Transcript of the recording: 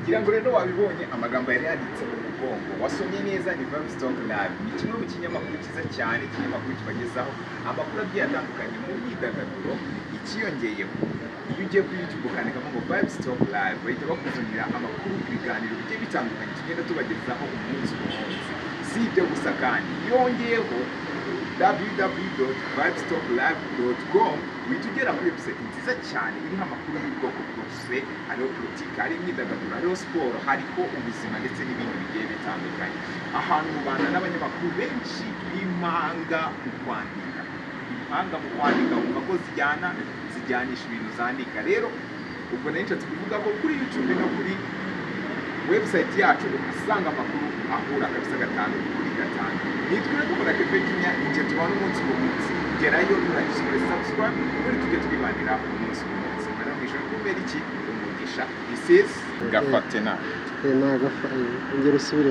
ngira ngo rero wabibonye amagambo yari yanditse mu mugongo wasomye neza ni Stock Live ni kimwe mu kinyamakuru cyiza cyane ikinyamakuru kibagezaho amakuru agiye atandukanye mu myidagaduro ikiyongeyeho iyo ugiye kuri YouTube ukandikamo ngo Stock Live bahita bakuzanira amakuru ibiganiro bigiye bitandukanye tugenda tubagezaho umunsi ku munsi si ibyo gusa kandi yongeyeho www.vibestocklab.com witugera kuri website nziza cyane iriho amakuru y'ubwoko bwose hariho politiki hari imyidagaduro hariho siporo hariho ubuzima ndetse n'ibindi bigiye bitandukanye ahantu mubana n'abanyamakuru benshi b'impanga mu kwandika wumva ko zijyanisha ibintu zandika rero ubwo nari nshatse kuvuga ko kuri YouTube no kuri website yacu uhasanga amakuru ahura kabisa gatanu kuri gatanu nitwe dukora kepetinya icyo tubana umunsi ku munsi gerayo turagishimira subscribe kuri tujye twibanira umunsi ku munsi mana mwisho kubera iki umugisha this is gafatena nagafanye ngero usubire